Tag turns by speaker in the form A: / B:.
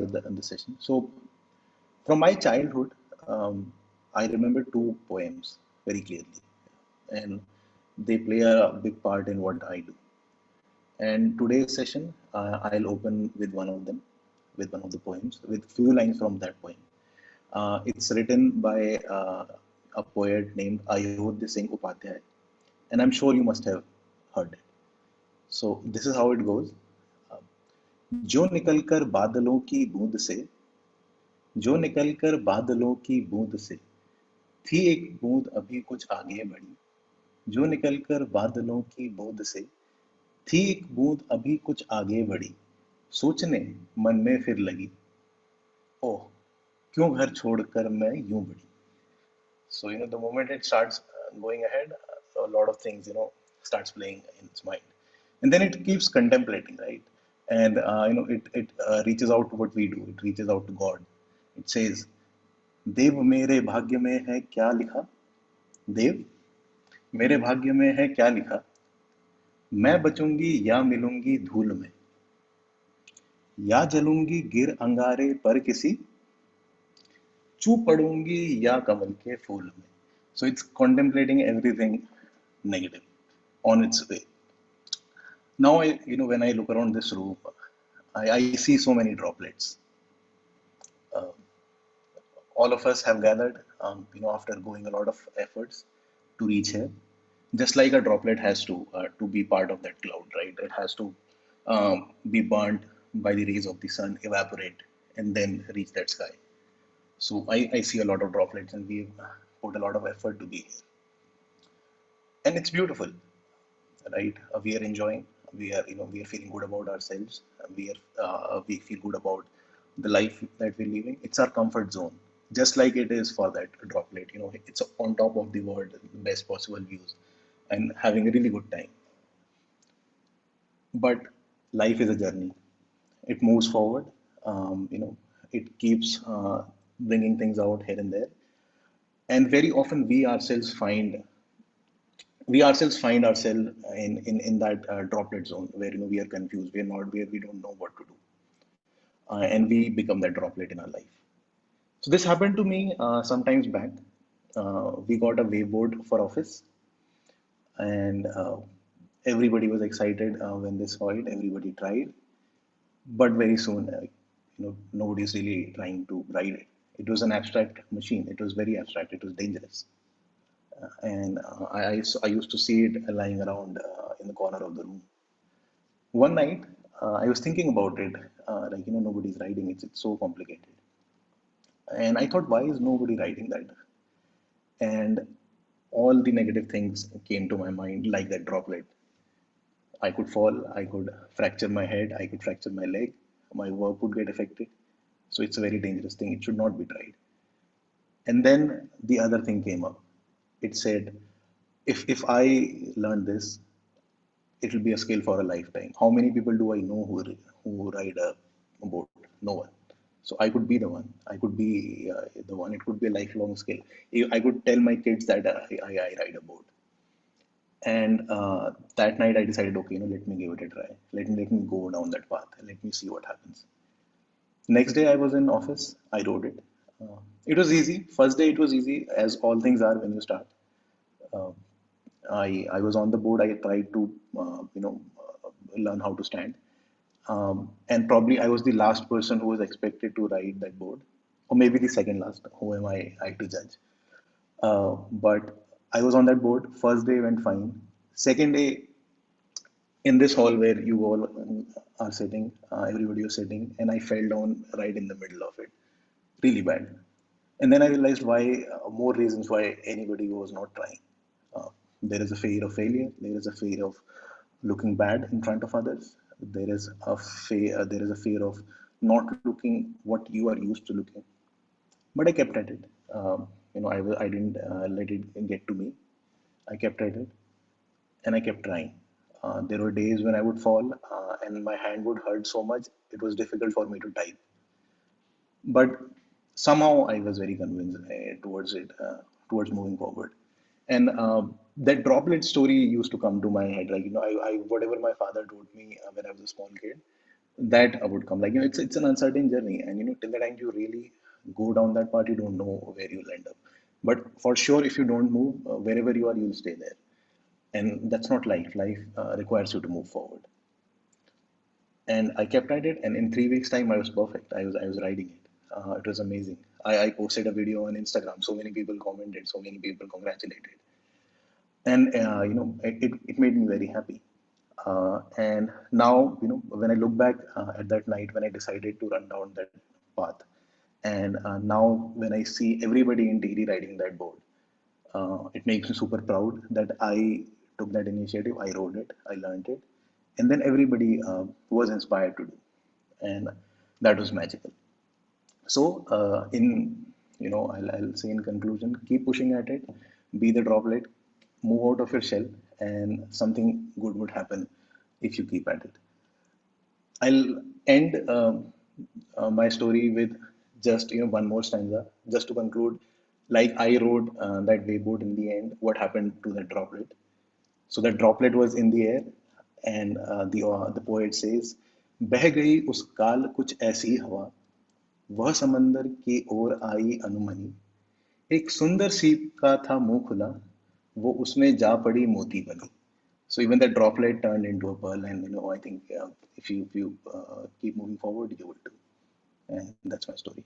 A: the session. So, from my childhood, I remember two poems very clearly, and they play a big part in what I do. And today's session, I'll open with one of them, with one of the poems, with few lines from that poem. It's written by a poet named Ayodhya Singh Upadhyay, and I'm sure you must have heard it. So this is how it goes. जो निकलकर बादलों की बूंद से, जो निकलकर बादलों की बूंद से, थी एक बूंद अभी कुछ आगे बढ़ी, जो निकलकर बादलों की बूंद से, थी एक बूंद अभी कुछ आगे बढ़ी, सोचने मन में फिर लगी, ओह क्यों घर छोड़कर मैं यूं बढ़ी. So the moment it starts going ahead, a lot of things starts playing in its mind, and then it keeps contemplating, right? And it reaches out to what we do. It reaches out to God. It says, "देव मेरे भाग्य में है क्या लिखा? देव मेरे भाग्य में है क्या लिखा? मैं बचूंगी या मिलूंगी धूल में, या जलूंगी गिर अंगारे पर किसी, चू पड़ूंगी या कमल के फूल में." So it's contemplating everything negative on its way. Now, when I look around this room, I see so many droplets. Uh, all of us have gathered, after going a lot of efforts to reach here. Just like a droplet has to be part of that cloud, right? It has to be burnt by the rays of the sun, evaporate, and then reach that sky. So I see a lot of droplets, and we've put a lot of effort to be here, and it's beautiful, right? We are enjoying. We are feeling good about ourselves. We feel good about the life that we're living. It's our comfort zone, just like it is for that droplet. It's on top of the world, the best possible views, and having a really good time. But life is a journey. It moves forward. It keeps bringing things out here and there, and very often we ourselves find ourselves in that droplet zone where we are confused, we are not where, we don't know what to do, and we become that droplet in our life. So this happened to me sometimes back. We got a waveboard for office, and everybody was excited when they saw it. Everybody tried, but very soon, nobody's really trying to ride it. It was an abstract machine. It was very abstract. It was dangerous. And I used to see it lying around in the corner of the room. One night, I was thinking about it, like, nobody's riding it. It's so complicated. And I thought, why is nobody riding that? And all the negative things came to my mind, like that droplet. I could fall, I could fracture my head, I could fracture my leg, my work would get affected. So it's a very dangerous thing. It should not be tried. And then the other thing came up. It said, if I learn this, it will be a skill for a lifetime. How many people do I know who ride a boat? No one. So I could be the one. I could be the one. It could be a lifelong skill. I could tell my kids that I ride a boat. And that night I decided, okay, let me give it a try. Let me go down that path. Let me see what happens. Next day I was in office. I rode it. It was easy. First day it was easy, as all things are when you start. Uh, I was on the board. I tried to learn how to stand, and probably I was the last person who was expected to ride that board, or maybe the second last. Who am I to judge? But I was on that board. First day went fine. Second day, in this hall where you all are sitting, everybody was sitting, and I fell down right in the middle of it, really bad. And then I realized why, more reasons why anybody was not trying. Uh, there is a fear of failure. There is a fear of looking bad in front of others. There is a fear of not looking what you are used to looking. But I kept at it. I didn't let it get to me. I kept at it, and I kept trying. There were days when I would fall, and my hand would hurt so much it was difficult for me to type. But somehow I was very convinced towards it, towards moving forward. And that droplet story used to come to my head, like, whatever my father told me when I was a small kid. that would come. Like, it's an uncertain journey, and till the time you really go down that path, you don't know where you'll end up. But for sure, if you don't move, wherever you are, you'll stay there. And that's not life. Life requires you to move forward. And I kept at it, and in 3 weeks' time, I was perfect. I was riding it. It was amazing. I posted a video on Instagram. So many people commented. So many people congratulated, and it made me very happy. And now, when I look back at that night when I decided to run down that path, and now when I see everybody in Delhi riding that board, it makes me super proud that I took that initiative. I rode it, I learned it, and then everybody was inspired to do, and that was magical. So, I'll say in conclusion, keep pushing at it, be the droplet, move out of your shell, and something good would happen if you keep at it. I'll end my story with just one more stanza, just to conclude. Like I wrote that wayboard in the end. What happened to that droplet? So that droplet was in the air, and the poet says, "बह गई उस काल कुछ ऐसी हवा, वह समंदर की ओर आई अनुमनी, एक सुंदर सीप का था मुंह खुला, वो उसमें जा पड़ी मोती बनी." So even that droplet turned into a pearl, and I think if you keep moving forward, you will too. And that's my story.